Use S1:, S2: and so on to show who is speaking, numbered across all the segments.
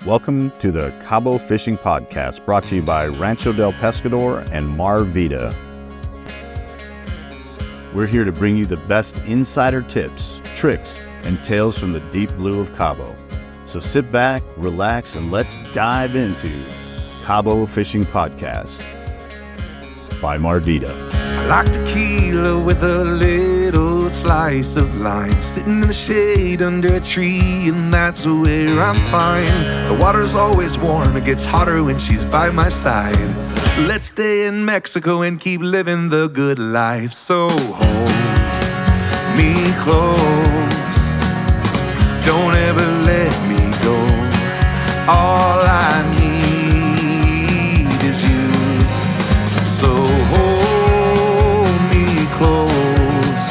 S1: Welcome to the Cabo Fishing Podcast, brought to you by Rancho del Pescador and Mar Vida. We're here to bring you the best insider tips, tricks, and tales from the deep blue of Cabo. So sit back, relax, and let's dive into Cabo Fishing Podcast by Mar Vida.
S2: I like tequila with a little slice of lime, sitting in the shade under a tree, and that's where I'm fine. The water's always warm, it gets hotter when she's by my side. Let's stay in Mexico and keep living the good life. So hold me close, don't ever let me go. All I need is you. So hold me close,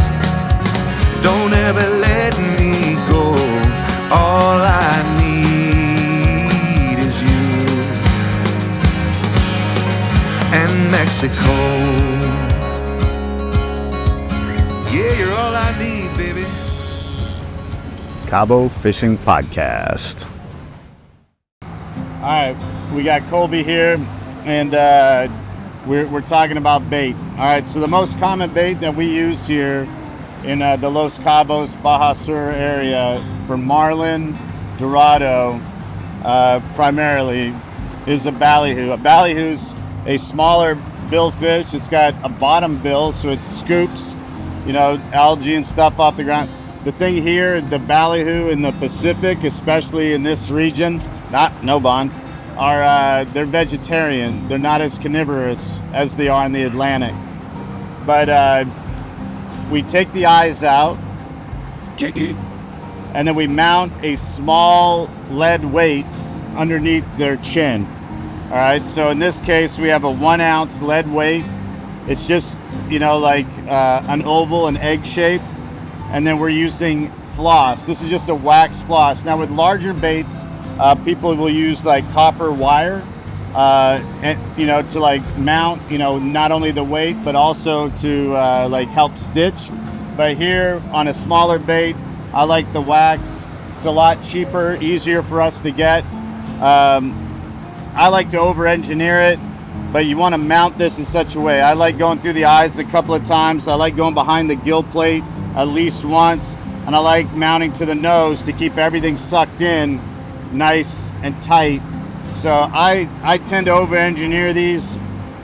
S2: don't ever let me go. All I need is you and Mexico. Yeah, you're all I need, baby.
S1: Cabo Fishing Podcast.
S3: All right, we got Colby here, and we're talking about bait. All right, so the most common bait that we use here in the Los Cabos, Baja Sur area for Marlin, Dorado, primarily, is a ballyhoo. A ballyhoo's a smaller billfish. It's got a bottom bill, so it scoops, algae and stuff off the ground. The thing here, the ballyhoo in the Pacific, especially in this region, they're vegetarian. They're not as carnivorous as they are in the Atlantic. But we take the eyes out, and then we mount a small lead weight underneath their chin. All right, so in this case, we have a 1 ounce lead weight. It's just, like an oval, an egg shape. And then we're using floss. This is just a wax floss. Now with larger baits, people will use like copper wire, and to like mount, not only the weight, but also to like help stitch. But here on a smaller bait, I like the wax. It's a lot cheaper, easier for us to get. I like to over-engineer it, but you want to mount this in such a way. I like going through the eyes a couple of times. I like going behind the gill plate at least once, and I like mounting to the nose to keep everything sucked in nice and tight. So I tend to over-engineer these.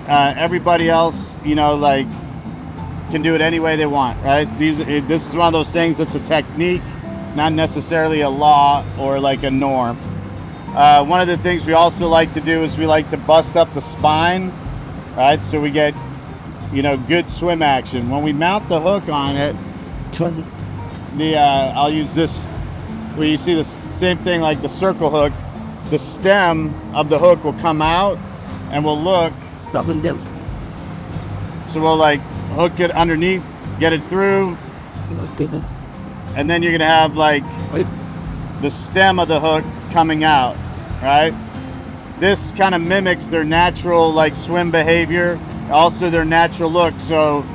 S3: Everybody else, can do it any way they want, right? This is one of those things that's a technique, not necessarily a law or like a norm. One of the things we also like to do is we like to bust up the spine, right? So we get, good swim action. When we mount the hook on it, I'll use this, where you see the same thing like the circle hook. The stem of the hook will come out and we'll look. So we'll like hook it underneath, get it through, and then you're gonna have like the stem of the hook coming out, right? This kind of mimics their natural like swim behavior, also their natural look. So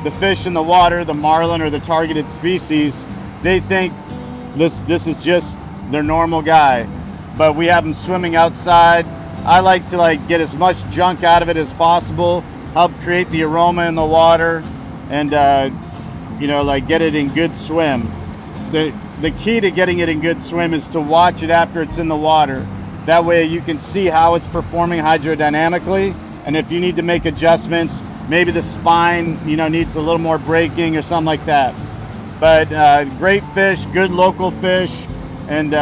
S3: the fish in the water, the marlin or the targeted species, they think this is just their normal guy, but we have them swimming outside. I like to get as much junk out of it as possible, help create the aroma in the water, and get it in good swim. The key to getting it in good swim is to watch it after it's in the water. That way you can see how it's performing hydrodynamically, and if you need to make adjustments, maybe the spine, needs a little more breaking or something like that. But great fish, good local fish, and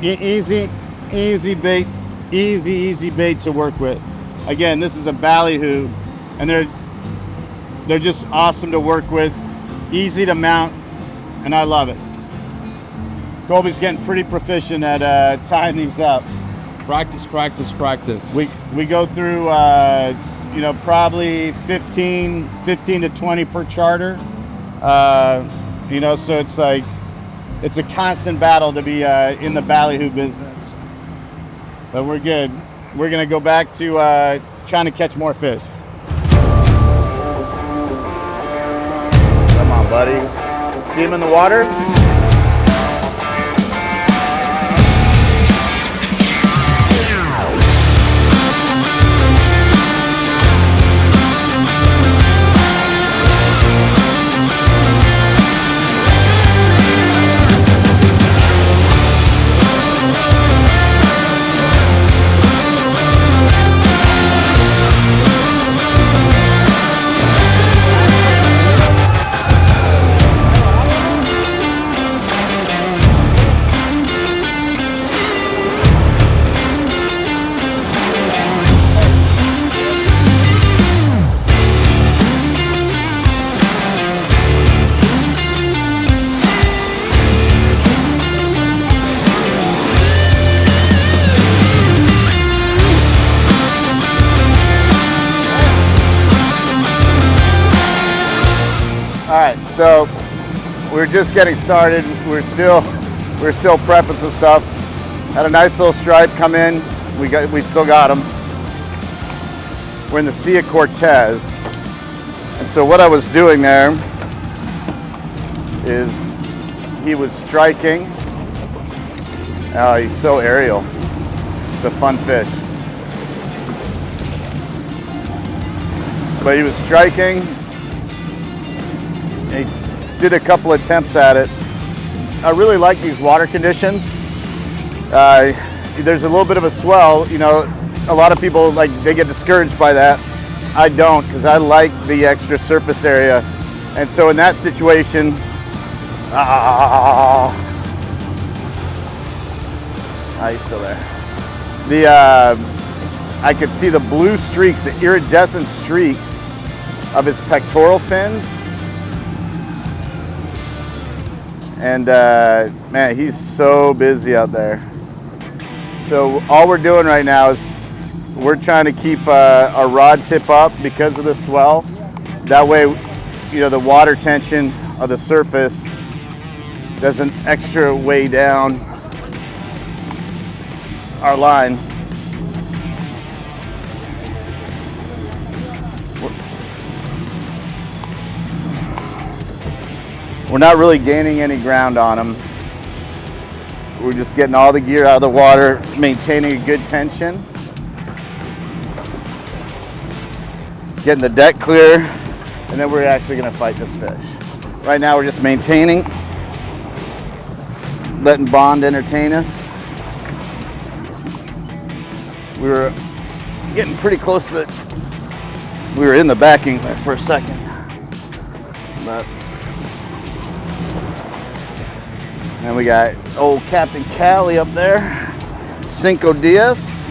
S3: easy bait, easy bait to work with. Again, this is a ballyhoo, and they're just awesome to work with, easy to mount, and I love it. Colby's getting pretty proficient at tying these up.
S4: Practice.
S3: We go through probably 15 to 20 per charter. So it's like, it's a constant battle to be in the ballyhoo business. But we're good. We're gonna go back to trying to catch more fish. Come on, buddy. See him in the water? So we're just getting started. We're still prepping some stuff. Had a nice little stripe come in. We still got them. We're in the Sea of Cortez. And so what I was doing there is he was striking. Oh, he's so aerial. It's a fun fish. But he was striking. He did a couple attempts at it. I really like these water conditions. There's a little bit of a swell. You know, a lot of people, like, they get discouraged by that. I don't, because I like the extra surface area. And so in that situation, he's still there. I could see the blue streaks, the iridescent streaks of his pectoral fins. And man, he's so busy out there. So all we're doing right now is we're trying to keep our rod tip up because of the swell. That way, you know, the water tension of the surface doesn't extra weigh down our line. We're not really gaining any ground on them. We're just getting all the gear out of the water, maintaining a good tension. Getting the deck clear, and then we're actually gonna fight this fish. Right now we're just maintaining, letting Bond entertain us. We were getting pretty close to we were in the backing there for a second. But and we got old Captain Cali up there, Cinco Dias.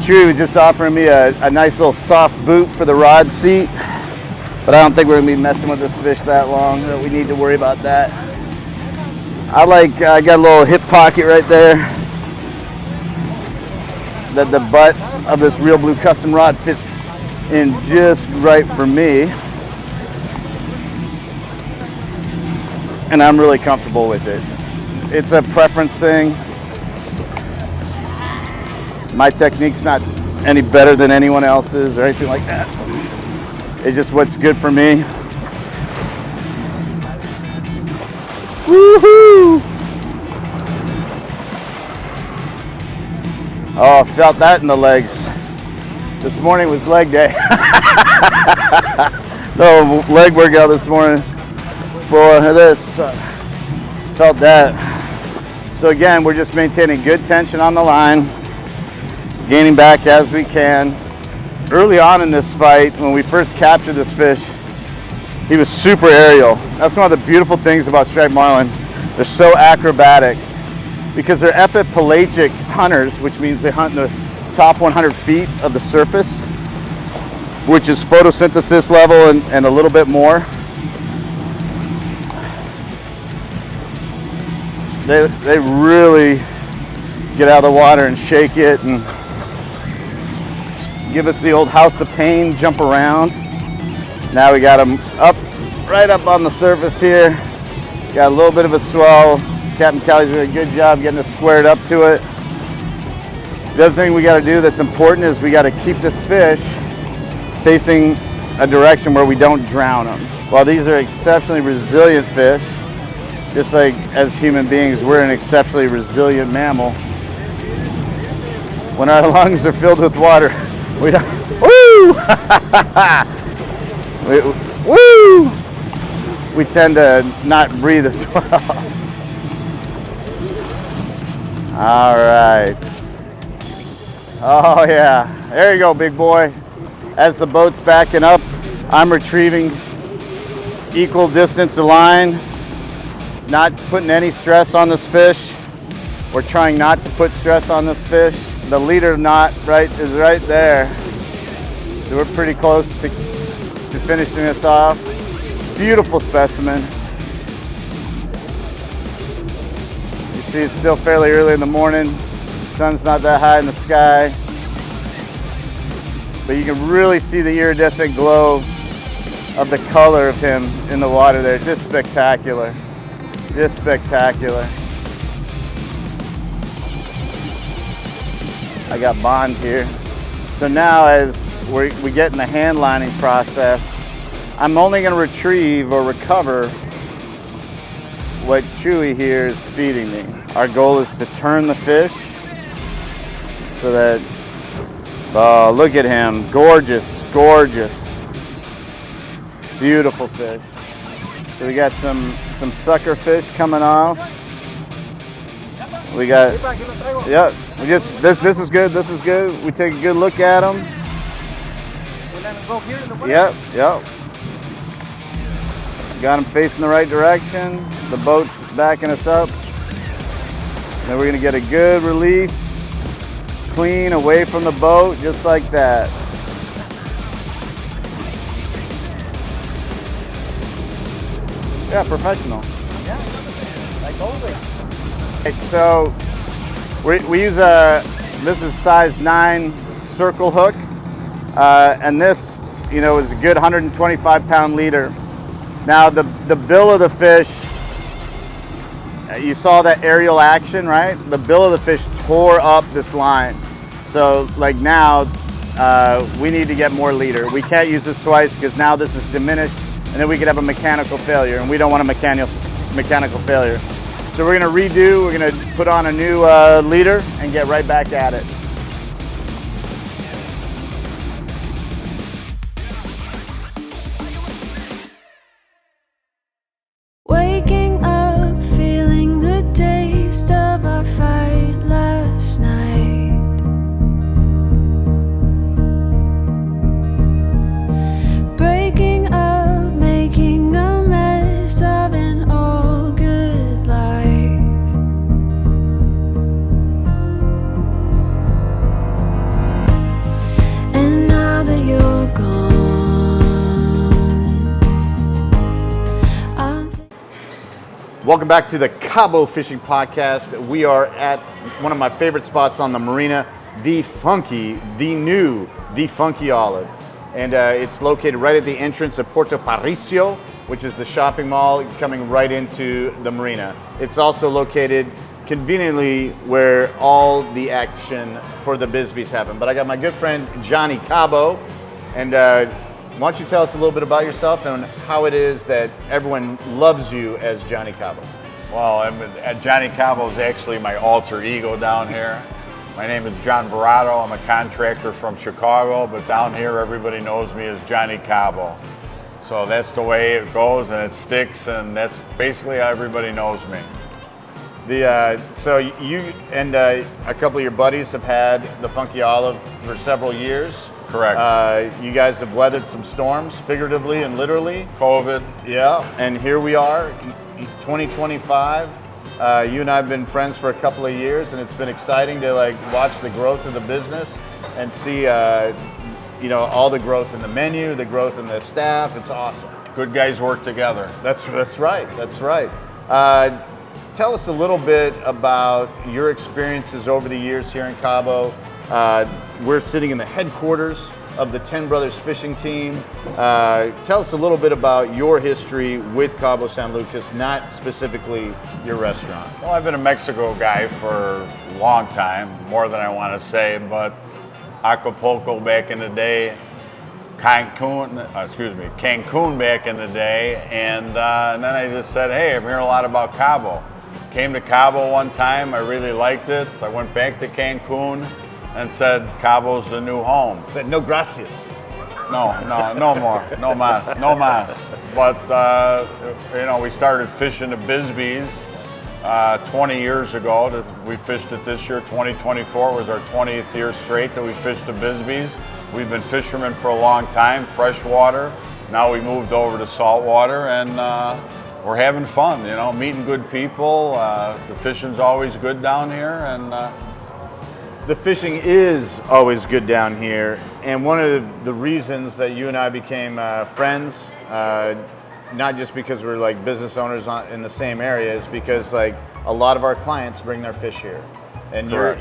S3: Chewy was just offering me a nice little soft boot for the rod seat, but I don't think we're gonna be messing with this fish that long. We need to worry about that. I got a little hip pocket right there that the butt of this Real Blue custom rod fits in just right for me. And I'm really comfortable with it. It's a preference thing. My technique's not any better than anyone else's or anything like that. It's just what's good for me. Woohoo! Oh, I felt that in the legs. This morning was leg day. No leg workout this morning for this. Felt that. So again, we're just maintaining good tension on the line, gaining back as we can. Early on in this fight, when we first captured this fish, he was super aerial. That's one of the beautiful things about striped marlin. They're so acrobatic because they're epipelagic hunters, which means they hunt in the top 100 feet of the surface, which is photosynthesis level and a little bit more. They really get out of the water and shake it and give us the old house of pain, jump around. Now we got them up, right up on the surface here. Got a little bit of a swell. Captain Cali's doing a good job getting us squared up to it. The other thing we got to do that's important is we got to keep this fish facing a direction where we don't drown them. While these are exceptionally resilient fish, just like as human beings, we're an exceptionally resilient mammal. When our lungs are filled with water, we don't, woo! Woo! We tend to not breathe as well. All right. Oh yeah, there you go, big boy. As the boat's backing up, I'm retrieving equal distance of line, not putting any stress on this fish. We're trying not to put stress on this fish. The leader knot is right there. So we're pretty close to finishing this off. Beautiful specimen. You see it's still fairly early in the morning. The sun's not that high in the sky. But you can really see the iridescent glow of the color of him in the water there. Just spectacular. Just spectacular. I got Bond here. So now as we get in the hand lining process, I'm only going to retrieve or recover what Chewy here is feeding me. Our goal is to turn the fish so that, oh, look at him. Gorgeous, gorgeous. Beautiful fish. So we got some sucker fish coming off. We got, yep. We just this is good. This is good. We take a good look at them. Yep, yep. Got them facing the right direction. The boat's backing us up. Then we're gonna get a good release, clean away from the boat, just like that. Yeah, professional. Yeah, like Colby. So we use this is size 9 circle hook, and this, you know, is a good 125-pound leader. Now the bill of the fish, you saw that aerial action, right? The bill of the fish tore up this line. So like now, we need to get more leader. We can't use this twice because now this is diminished, and then we could have a mechanical failure, and we don't want a mechanical failure. So we're gonna redo, we're gonna put on a new leader and get right back at it.
S4: Waking up, feeling the taste of our fight last night. Breaking up, making a mess of an all good life. And now that you're gone, I'm
S3: Welcome back to the Cabo Fishing Podcast. We are at one of my favorite spots on the marina, the new Funky Olive. And it's located right at the entrance of Puerto Parricio, which is the shopping mall coming right into the marina. It's also located conveniently where all the action for the Bisbees happen. But I got my good friend Johnny Cabo, and why don't you tell us a little bit about yourself and how it is that everyone loves you as Johnny Cabo?
S5: Well, Johnny Cabo is actually my alter ego down here. My name is John Dorado. I'm a contractor from Chicago, but down here everybody knows me as Johnny Cabo. So that's the way it goes, and it sticks, and that's basically how everybody knows me.
S3: So you and a couple of your buddies have had the Funky Olive for several years.
S5: Correct.
S3: You guys have weathered some storms, figuratively and literally.
S5: COVID.
S3: Yeah, and here we are, 2025. You and I have been friends for a couple of years, and it's been exciting to like watch the growth of the business and see, you know, all the growth in the menu, the growth in the staff. It's awesome.
S5: Good guys work together.
S3: That's right. That's right. Tell us a little bit about your experiences over the years here in Cabo. We're sitting in the headquarters of the 10 Brothers Fishing Team. Tell us a little bit about your history with Cabo San Lucas, not specifically your restaurant.
S5: Well, I've been a Mexico guy for a long time, more than I want to say, but Acapulco back in the day, Cancun back in the day, and then I just said, hey, I'm hearing a lot about Cabo. Came to Cabo one time, I really liked it. I went back to Cancun and said, Cabo's the new home.
S3: Said no gracias.
S5: No more, no mas. But, you know, we started fishing the Bisbees 20 years ago. We fished it this year. 2024 was our 20th year straight that we fished the Bisbees. We've been fishermen for a long time, freshwater. Now we moved over to saltwater, and we're having fun, you know, meeting good people. The fishing's always good down here, and
S3: the fishing is always good down here, and one of the reasons that you and I became friends, not just because we're like business owners in the same area, is because like a lot of our clients bring their fish here, and your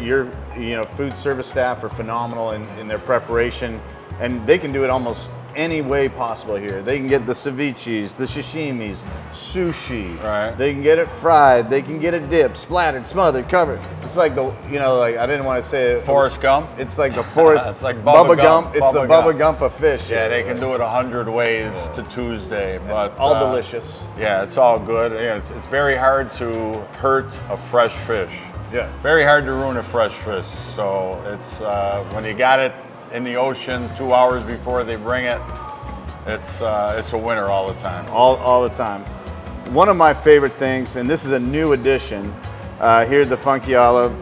S3: you know, food service staff are phenomenal in their preparation, and they can do it almost any way possible here. They can get the ceviches, the sashimis, sushi.
S5: Right.
S3: They can get it fried. They can get it dipped, splattered, smothered, covered. It's like the, like I didn't want to say it.
S5: Forrest Gump.
S3: It's like the Forrest.
S5: It's like Bubba Gump.
S3: It's the Bubba Gump of fish.
S5: Yeah, they can do it 100 ways to Tuesday, but
S3: all delicious.
S5: Yeah, it's all good. Yeah, it's very hard to hurt a fresh fish.
S3: Yeah.
S5: Very hard to ruin a fresh fish. So it's when you got it in the ocean 2 hours before they bring it, it's a winner all the time.
S3: All the time. One of my favorite things, and this is a new addition here at the Funky Olive,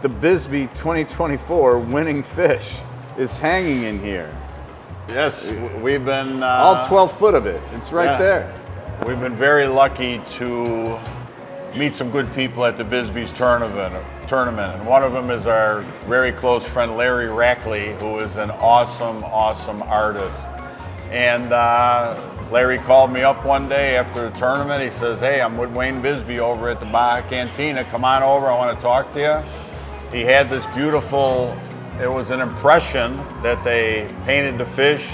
S3: the Bisbee 2024 winning fish is hanging in here.
S5: Yes, we've been
S3: all 12 foot of it. It's right there.
S5: We've been very lucky to meet some good people at the Bisbee's tournament, and one of them is our very close friend Larry Rackley, who is an awesome artist. And Larry called me up one day after the tournament. He says, "Hey, I'm with Wayne Bisbee over at the Baja Cantina. Come on over, I want to talk to you." He had this beautiful, it was an impression that they painted the fish,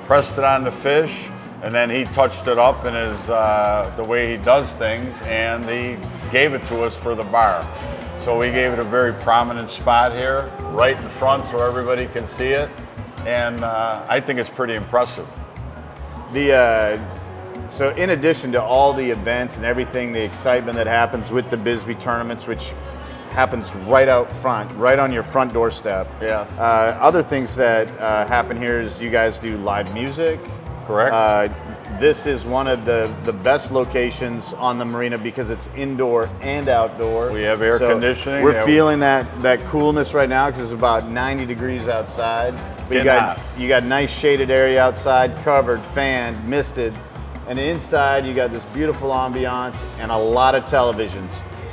S5: pressed it on the fish, and then he touched it up in his the way he does things, and he gave it to us for the bar. So we gave it a very prominent spot here, right in front, so everybody can see it, and I think it's pretty impressive.
S3: So in addition to all the events and everything, the excitement that happens with the Bisbee tournaments, which happens right out front, right on your front doorstep.
S5: Yes.
S3: Other things that happen here is you guys do live music.
S5: Correct.
S3: This is one of the best locations on the marina because it's indoor and outdoor.
S5: We have air conditioning.
S3: We're feeling that coolness right now because it's about 90 degrees outside. But you got nice shaded area outside, covered, fanned, misted, and inside you got this beautiful ambiance and a lot of televisions.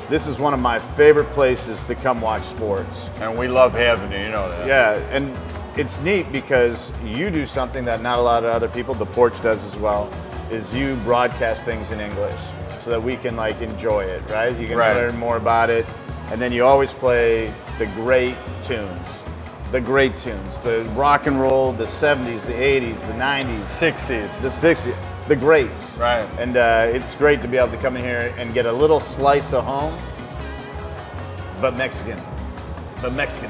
S3: This is one of my favorite places to come watch sports.
S5: And we love having you, you know that.
S3: Yeah, and it's neat because you do something that not a lot of other people, the Porch does as well, is you broadcast things in English so that we can enjoy it, right? You can learn more about it. And then you always play the great tunes, the rock and roll, the 70s, the 80s, the 90s,
S5: 60s,
S3: the 60s, the greats.
S5: Right.
S3: And it's great to be able to come in here and get a little slice of home, but Mexican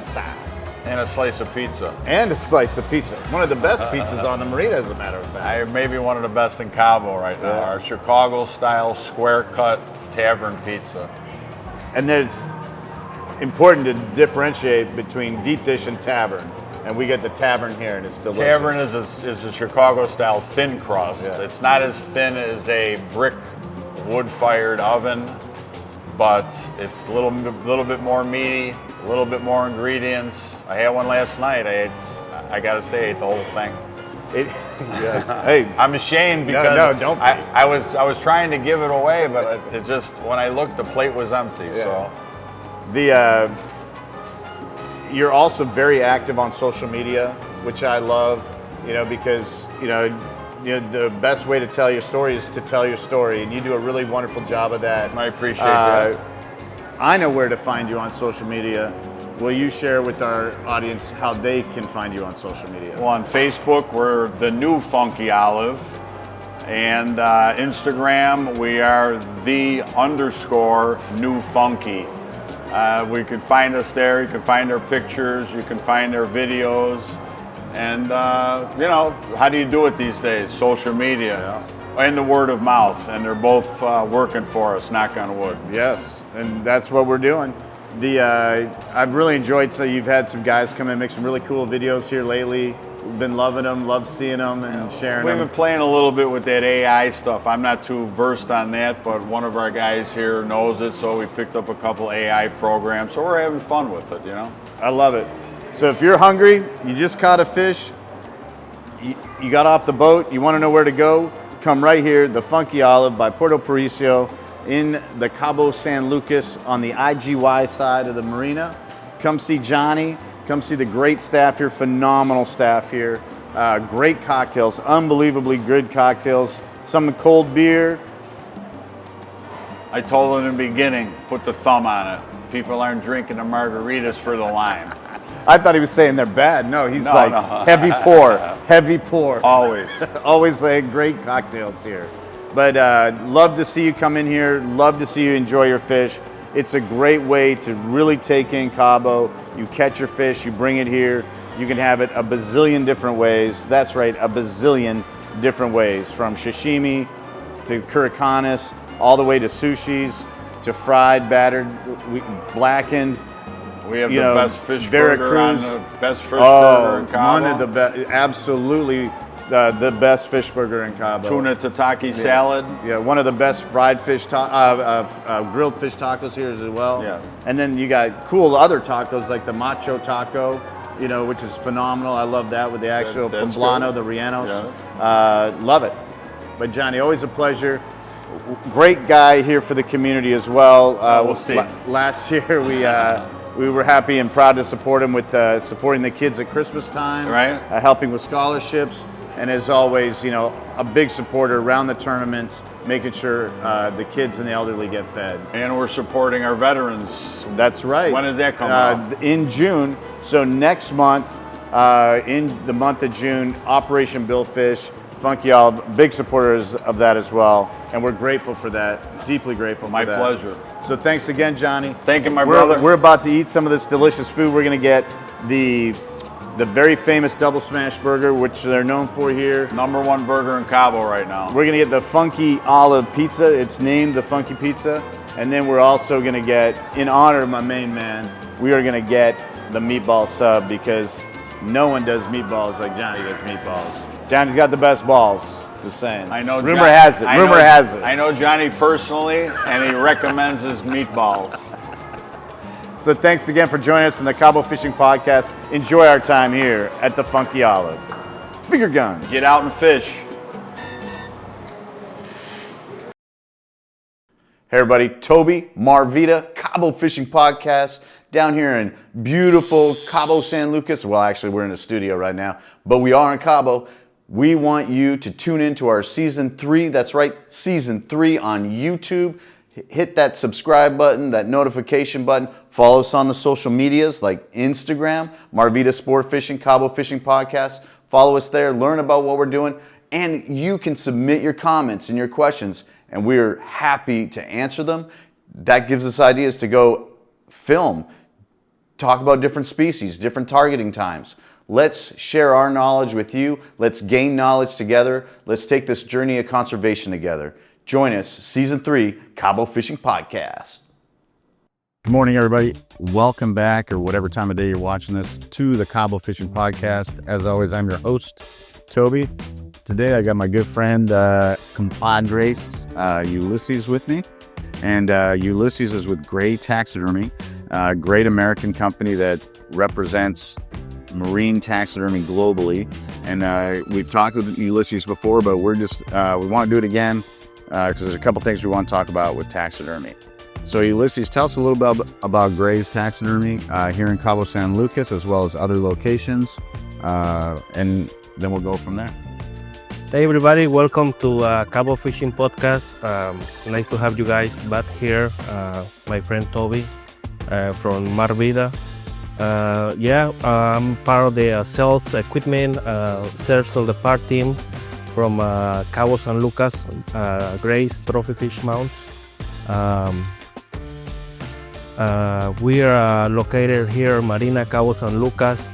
S3: style.
S5: And a slice of pizza.
S3: And a slice of pizza. One of the best pizzas on the marina, as a matter of fact.
S5: Maybe one of the best in Cabo right now.
S3: Yeah.
S5: Our Chicago-style square-cut tavern pizza.
S3: And it's important to differentiate between deep dish and tavern. And we get the tavern here, and it's delicious.
S5: Tavern is a Chicago-style thin crust.
S3: Yeah.
S5: It's not as thin as a brick wood-fired oven, but it's a little bit more meaty, a little bit more ingredients. I had one last night. I gotta say, I ate the whole thing.
S3: Hey,
S5: I'm ashamed because
S3: no, don't be.
S5: I was trying to give it away, but it just, when I looked, the plate was empty.
S3: Yeah.
S5: So
S3: you're also very active on social media, which I love, because the best way to tell your story is to tell your story, and you do a really wonderful job of that.
S5: I appreciate that.
S3: I know where to find you on social media. Will you share with our audience how they can find you on social media?
S5: Well, on Facebook, we're the new Funky Olive. And Instagram, we are _new funky. We can find us there. You can find our pictures. You can find our videos. And, how do you do it these days? Social media and the word of mouth. And they're both working for us, knock on wood.
S3: Yes, and that's what we're doing. I've really enjoyed, so you've had some guys come in and make some really cool videos here lately. We've been loving them, love seeing them and sharing them.
S5: We've been playing a little bit with that AI stuff. I'm not too versed on that, but one of our guys here knows it, so we picked up a couple AI programs. So we're having fun with it,
S3: I love it. So if you're hungry, you just caught a fish, you got off the boat, you want to know where to go, come right here, the Funky Olive by Puerto Paricio in the Cabo San Lucas on the IGY side of the marina. Come see Johnny. Come see the great staff here, phenomenal staff here. Great cocktails, unbelievably good cocktails. Some cold beer.
S5: I told them in the beginning, put the thumb on it. People aren't drinking the margaritas for the lime.
S3: I thought he was saying they're bad. No, he's
S5: No,
S3: like
S5: no.
S3: heavy pour.
S5: Always.
S3: Always like great cocktails here. But love to see you come in here. Love to see you enjoy your fish. It's a great way to really take in Cabo. You catch your fish, you bring it here. You can have it a bazillion different ways. That's right, a bazillion different ways. From sashimi to curacanas, all the way to sushis, to fried, battered, blackened.
S5: We have
S3: You
S5: the
S3: know,
S5: best fish burger on
S3: Veracruz.
S5: the best fish burger in
S3: One
S5: Cabo.
S3: of the best, absolutely the best fish burger in Cabo.
S5: Tuna tataki salad.
S3: Yeah, one of the best fried fish, grilled fish tacos here as well.
S5: Yeah.
S3: And then you got cool other tacos like the macho taco, you know, which is phenomenal. I love that with the actual
S5: That's
S3: poblano,
S5: good.
S3: the rellenos.
S5: Yeah.
S3: Love it. But Johnny, always a pleasure. Great guy here for the community as well.
S5: We'll see.
S3: Last year we were happy and proud to support him with supporting the kids at Christmas time,
S5: Right.
S3: Helping with scholarships, and as always, you know, a big supporter around the tournaments, making sure the kids and the elderly get fed.
S5: And we're supporting our veterans.
S3: That's right.
S5: When does that come out?
S3: In June. So next month, in the month of June, Operation Billfish. Funky Olive, big supporters of that as well, and we're grateful for that. Deeply grateful.
S5: My
S3: for that.
S5: pleasure.
S3: So thanks again, Johnny.
S5: Thank you, my
S3: We're-
S5: brother.
S3: We're about to eat some of this delicious food. We're going to get the very famous double smash burger, which they're known for here.
S5: #1 burger in Cabo right now.
S3: We're going to get the Funky Olive Pizza. It's named the Funky Pizza. And then we're also going to get, in honor of my main man, we are going to get the meatball sub, because no one does meatballs like Johnny does meatballs. Johnny's got the best balls. Just saying.
S5: I know.
S3: Rumor has it. Rumor has it.
S5: I know Johnny personally, and he recommends his meatballs.
S3: So thanks again for joining us on the Cabo Fishing Podcast. Enjoy our time here at the Funky Olive. Finger guns.
S5: Get out and fish.
S1: Hey everybody, Toby, Marvita, Cabo Fishing Podcast, down here in beautiful Cabo San Lucas. Well, actually, we're in the studio right now, but we are in Cabo. We want you to tune in to our Season 3, that's right, Season 3 on YouTube. Hit that subscribe button, that notification button. Follow us on the social medias like Instagram, Marvita Sport Fishing, Cabo Fishing Podcast. Follow us there, learn about what we're doing, and you can submit your comments and your questions, and we're happy to answer them. That gives us ideas to go film, talk about different species, different targeting times. Let's share our knowledge with you. Let's gain knowledge together. Let's take this journey of conservation together. Join us, Season 3, Cabo Fishing Podcast.
S3: Good morning, everybody. Welcome back, or whatever time of day you're watching this, to the Cabo Fishing Podcast. As always, I'm your host, Toby. Today, I got my good friend, compadres, Ulysses with me. And Ulysses is with Gray Taxidermy, a great American company that represents marine taxidermy globally. And we've talked with Ulysses before, but we're just, we want to do it again because there's a couple things we want to talk about with taxidermy. So Ulysses, tell us a little bit about Gray's Taxidermy here in Cabo San Lucas, as well as other locations, and then we'll go from there.
S6: Hey everybody, welcome to Cabo Fishing Podcast. Nice to have you guys back here. My friend Toby from Marvita. I'm part of the sales equipment, sales of the part team from Cabo San Lucas, Gray's Trophy Fish Mounts. We are located here in Marina, Cabo San Lucas.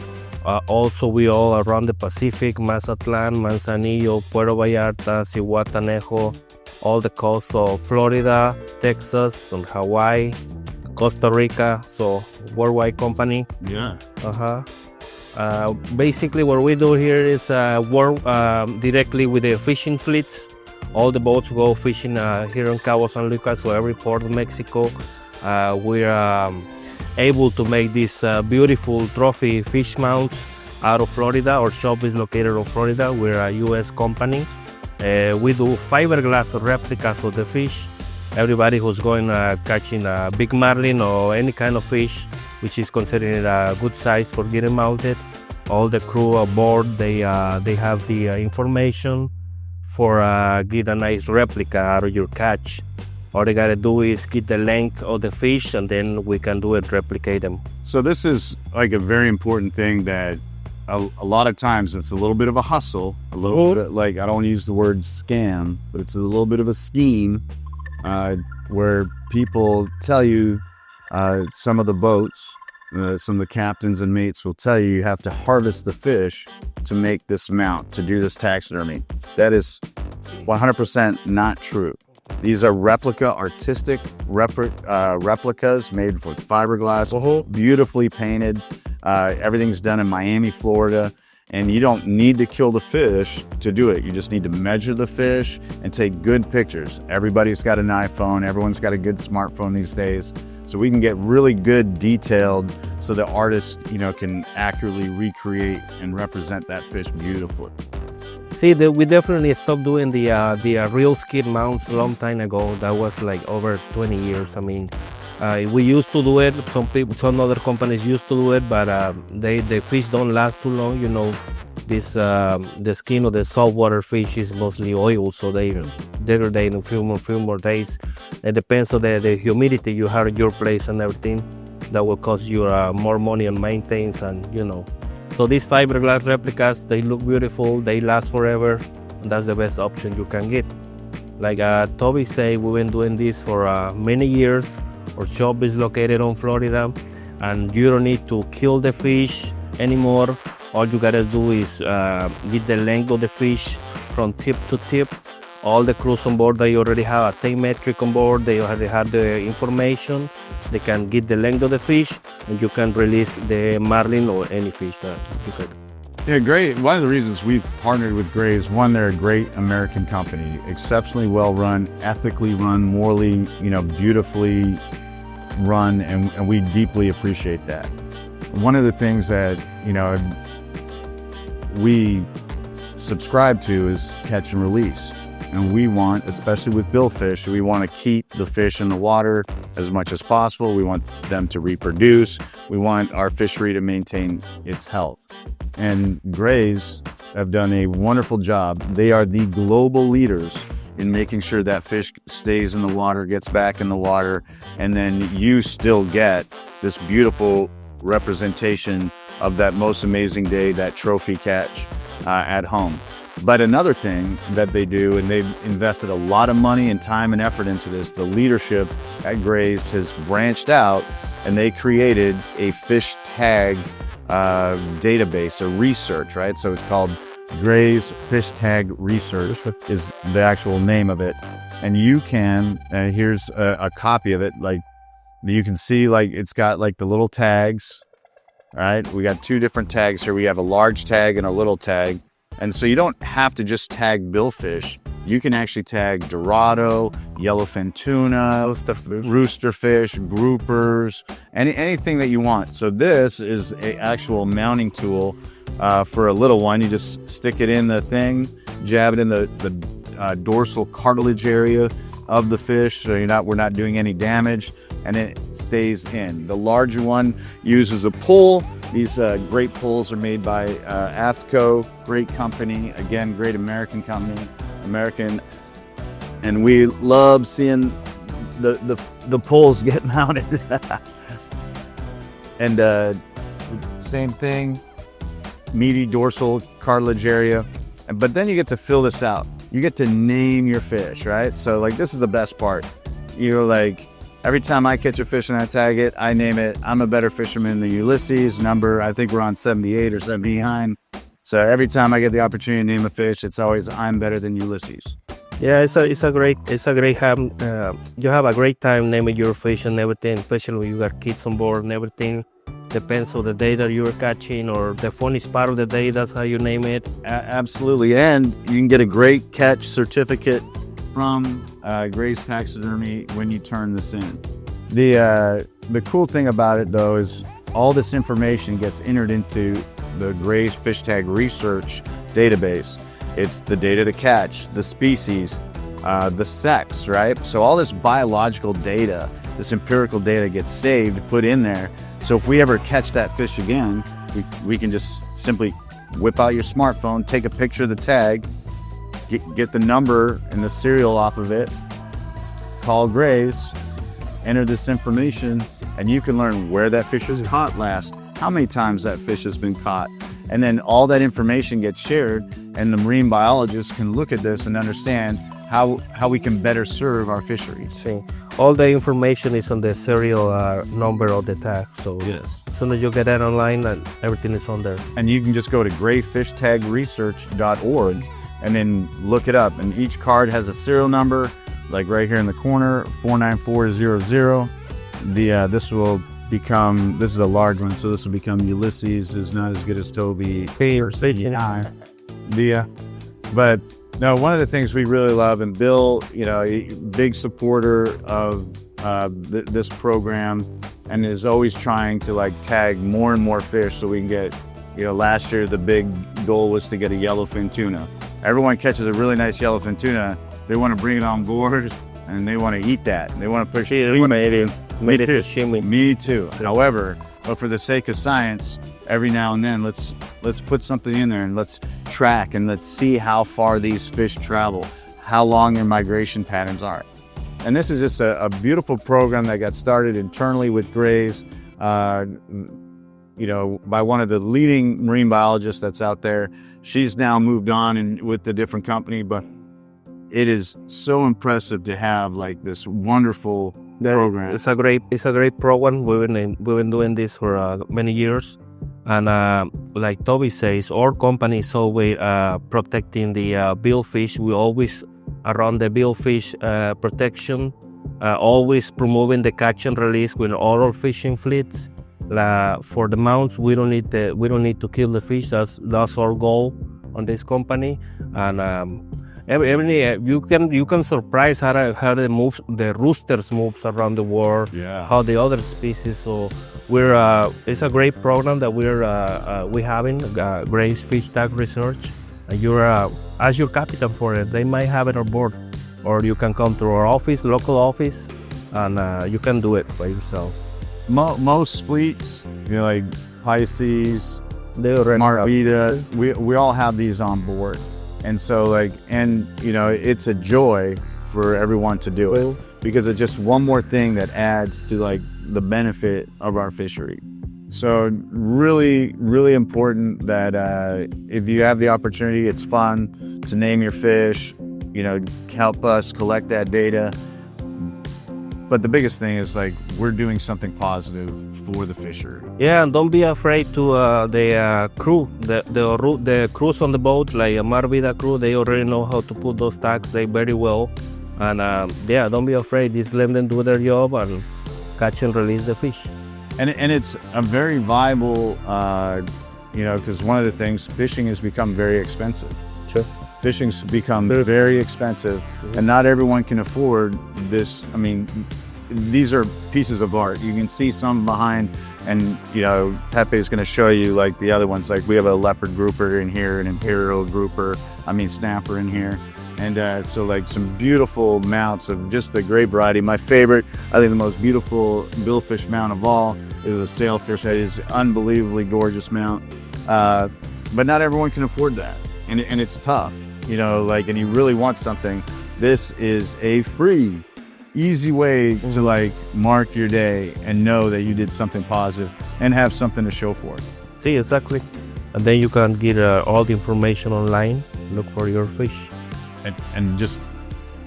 S6: Also, we all around the Pacific, Mazatlan, Manzanillo, Puerto Vallarta, Zihuatanejo, all the coast of Florida, Texas, and Hawaii, Costa Rica, so worldwide company.
S3: Yeah.
S6: Basically, what we do here is work directly with the fishing fleets. All the boats go fishing here in Cabo San Lucas, so every port of Mexico. We're able to make these beautiful trophy fish mounts out of Florida. Our shop is located in Florida. We're a U.S. company. We do fiberglass replicas of the fish. Everybody who's going catching a big marlin or any kind of fish, which is considered a good size for getting mounted, all the crew aboard, they have the information for get a nice replica out of your catch. All they gotta do is get the length of the fish, and then we can do it, replicate them.
S1: So this is like a very important thing that a lot of times it's a little bit of a hustle, a little bit like, I don't use the word scam, but it's a little bit of a scheme where people tell you, some of the boats, some of the captains and mates will tell you have to harvest the fish to make this amount, to do this taxidermy. That is 100% not true. These are artistic replicas made with fiberglass, beautifully painted. Everything's done in Miami, Florida, and you don't need to kill the fish to do it. You just need to measure the fish and take good pictures. Everybody's got an iPhone. Everyone's got a good smartphone these days. So we can get really good detailed so the artist, can accurately recreate and represent that fish beautifully.
S6: See, we definitely stopped doing the real skid mounts a long time ago. That was like over 20 years. I mean, we used to do it. Some other companies used to do it, but the fish don't last too long. The skin of the saltwater fish is mostly oil, so they degrade in a few more days. It depends on the humidity you have at your place and everything. That will cost you more money on maintenance, and So these fiberglass replicas, they look beautiful, they last forever, and that's the best option you can get. Like Toby said, we've been doing this for many years. Our shop is located on Florida, and you don't need to kill the fish anymore. All you gotta do is get the length of the fish from tip to tip. All the crews on board, they already have a tape metric on board. They already have the information. They can get the length of the fish, and you can release the marlin or any fish that you could.
S1: Yeah, great. One of the reasons we've partnered with Gray's, one, they're a great American company, exceptionally well run, ethically run, morally, beautifully run, and we deeply appreciate that. One of the things that, we subscribe to is catch and release. And we want, especially with billfish, we want to keep the fish in the water as much as possible. We want them to reproduce. We want our fishery to maintain its health. And Gray's have done a wonderful job. They are the global leaders in making sure that fish stays in the water, gets back in the water, and then you still get this beautiful representation of that most amazing day, that trophy catch at home. But another thing that they do, and they've invested a lot of money and time and effort into this, the leadership at Gray's has branched out, and they created a fish tag database, a research, right? So it's called Gray's Fish Tag Research is the actual name of it. And you can, here's a copy of it, like you can see, like it's got like the little tags, right? We got two different tags here. We have a large tag and a little tag. And so you don't have to just tag billfish. You can actually tag Dorado, yellowfin tuna, roosterfish, groupers, anything that you want. So this is an actual mounting tool for a little one. You just stick it in the thing, jab it in the dorsal cartilage area of the fish, so we're not doing any damage, and it stays in. The larger one uses a pull. These great pulls are made by AFCO, great company, again, great American company, and we love seeing the pulls get mounted. And same thing, meaty dorsal cartilage area, but then you get to fill this out. You get to name your fish, right? So like this is the best part. Every time I catch a fish and I tag it, I name it. I'm a better fisherman than Ulysses. Number, I think we're on 78 or 79. So every time I get the opportunity to name a fish, it's always I'm better than Ulysses.
S6: Yeah, it's a great you have a great time naming your fish and everything, especially when you got kids on board and everything. Depends on the day that you're catching or the funniest part of the day. That's how you name it.
S1: Absolutely, and you can get a great catch certificate from Gray's Taxidermy when you turn this in. The cool thing about it though is all this information gets entered into the Gray's Fish Tag Research database. It's the date of the catch, the species, the sex, right? So all this biological data, this empirical data gets saved, put in there. So if we ever catch that fish again, we can just simply whip out your smartphone, take a picture of the tag, get the number and the serial off of it, call Grace, enter this information, and you can learn where that fish was caught last, how many times that fish has been caught. And then all that information gets shared, and the marine biologists can look at this and understand how we can better serve our fisheries.
S6: See, all the information is on the serial number of the tag. So
S1: Yes.
S6: as soon as you get that online, everything is on there.
S1: And you can just go to grayfishtagresearch.org and then look it up. And each card has a serial number, like right here in the corner, 49400. This is a large one, so this will become Ulysses is not as good as Toby or 69. But no, one of the things we really love, and Bill, big supporter of this program, and is always trying to like tag more and more fish so we can get, last year the big goal was to get a yellowfin tuna. Everyone catches a really nice yellowfin tuna, they want to bring it on board and they want to eat that. They want to push it.
S6: Made it shimmy.
S1: Me too. However, but for the sake of science, every now and then let's put something in there and let's track and let's see how far these fish travel, how long their migration patterns are. And this is just a beautiful program that got started internally with Grays, by one of the leading marine biologists that's out there. She's now moved on and with a different company, but it is so impressive to have like this wonderful program.
S6: It's a great program. We've been doing this for many years, and like Toby says, our company is always protecting the billfish. We always around the billfish protection, always promoting the catch and release with all our fishing fleets. For the mounts, we don't need to kill the fish. That's our goal on this company, and you can surprise how the roosters moves around the world.
S1: Yeah.
S6: How the other species. So it's a great program that we having Grace Fish Tag Research. You're as your captain for it. They might have it on board, or you can come to our office, local office, and you can do it by yourself.
S1: Most fleets, like Pisces,
S6: They already
S1: Marvita, we all have these on board. And so it's a joy for everyone to do it, because it's just one more thing that adds to like the benefit of our fishery. So really, really important that if you have the opportunity, it's fun to name your fish, help us collect that data. But the biggest thing is like we're doing something positive for the fishery.
S6: Yeah, and don't be afraid to the crew, the crews on the boat, like a Marvita crew. They already know how to put those tags. They very well, and don't be afraid. Just let them do their job and catch and release the fish.
S1: And it's a very viable, because one of the things, fishing has become very expensive.
S6: Sure.
S1: Fishing's become very expensive, and not everyone can afford this. I mean, these are pieces of art. You can see some behind, and Pepe is going to show you like the other ones. Like we have a leopard grouper in here, an imperial snapper in here, and so like some beautiful mounts of just the great variety. My favorite, I think the most beautiful billfish mount of all is a sailfish. That is unbelievably gorgeous mount, but not everyone can afford that, and it's tough. And you really want something. This is a free, easy way to like mark your day and know that you did something positive and have something to show for it.
S6: See, exactly. And then you can get all the information online, look for your fish.
S1: And just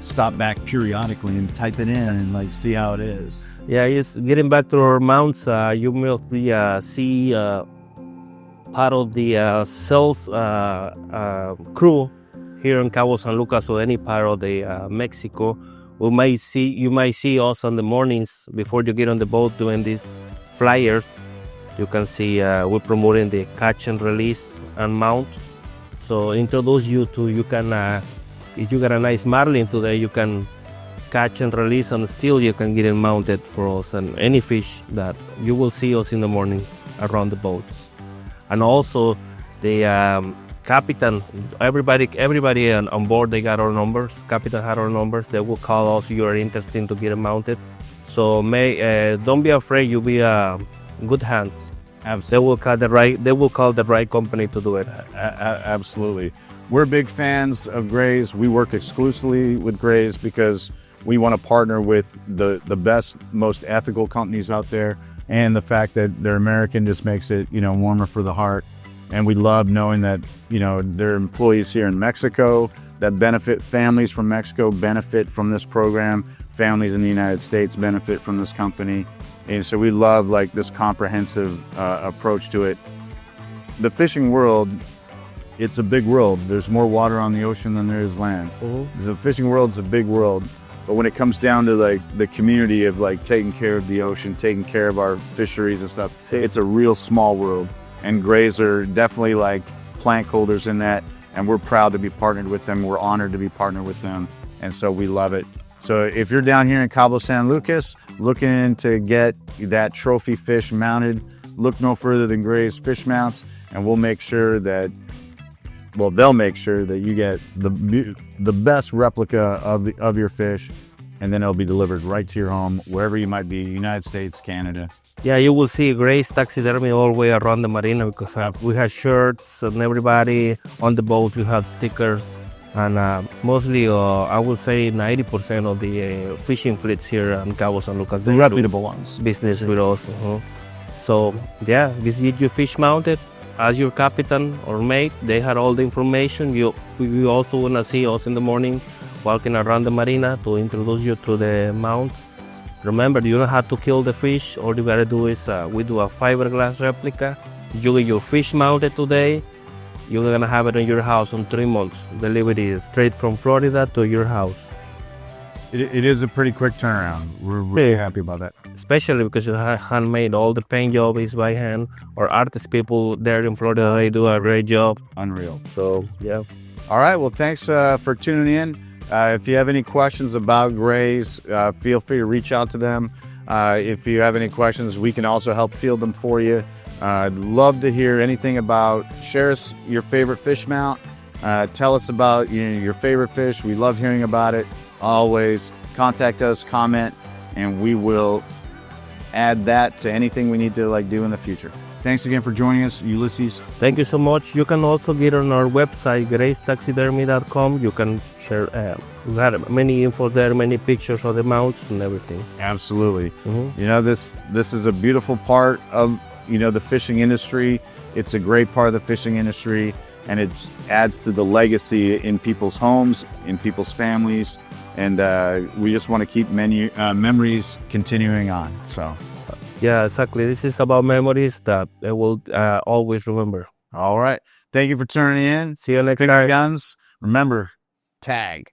S1: stop back periodically and type it in and like see how it is.
S6: Yeah, just getting back to our mounts, you will see part of the sales crew here in Cabo San Lucas or any part of the Mexico. You might see us on the mornings before you get on the boat doing these flyers. You can see we're promoting the catch and release and mount. So introduce you to, you can, if you got a nice marlin today, you can catch and release, and still you can get it mounted for us, and any fish that you will see us in the morning around the boats. And also the Captain, everybody on board, they got our numbers. Captain had our numbers. They will call us. You are interested to get it mounted. So don't be afraid. You'll be good hands.
S1: Absolutely.
S6: They will call the right company to do it.
S1: Absolutely. We're big fans of Grays. We work exclusively with Grays because we want to partner with the best, most ethical companies out there. And the fact that they're American just makes it, warmer for the heart. And we love knowing that, there are employees here in Mexico that benefit. Families from Mexico benefit from this program. Families in the United States benefit from this company. And so we love like this comprehensive approach to it. The fishing world, it's a big world. There's more water on the ocean than there is land. The fishing world's a big world. But when it comes down to like the community of like taking care of the ocean, taking care of our fisheries and stuff, it's a real small world. And Grays are definitely like plank holders in that. And we're proud to be partnered with them. We're honored to be partnered with them. And so we love it. So if you're down here in Cabo San Lucas looking to get that trophy fish mounted, look no further than Gray's Fish Mounts, and we'll make sure that, they'll make sure that you get the best replica of your fish, and then it'll be delivered right to your home, wherever you might be, United States, Canada.
S6: Yeah, you will see Gray's Taxidermy all the way around the marina because we have shirts and everybody on the boats, we have stickers. And mostly, I would say 90% of the fishing fleets here in Cabo San Lucas.
S1: The reputable ones.
S6: Business with us. So, yeah, visit your fish mounted. As your captain or mate, they had all the information. You also want to see us in the morning walking around the marina to introduce you to the mount. Remember, you don't have to kill the fish. All you gotta do is we do a fiberglass replica. You get your fish mounted today. You're gonna have it in your house in 3 months. Delivery is straight from Florida to your house.
S1: It is a pretty quick turnaround. We're really happy about that.
S6: Especially because you have handmade. All the paint job is by hand. Or artist people there in Florida, they do a great job.
S1: Unreal.
S6: So, yeah.
S1: All right. Well, thanks for tuning in. If you have any questions about Grays, feel free to reach out to them. If you have any questions, we can also help field them for you. I'd love to hear anything about, share us your favorite fish mount. Tell us about your favorite fish. We love hearing about it. Always contact us, comment, and we will add that to anything we need to do in the future. Thanks again for joining us, Ulysses.
S6: Thank you so much. You can also get on our website, graystaxidermy.com. You can share, we have many info there, many pictures of the mounts and everything.
S1: Absolutely. This is a beautiful part of the fishing industry. It's a great part of the fishing industry, and it adds to the legacy in people's homes, in people's families, and we just want to keep memories continuing on. So,
S6: yeah, exactly. This is about memories that I will always remember.
S1: All right. Thank you for tuning in.
S6: See you next
S1: Finger
S6: time.
S1: guns. Remember, tag.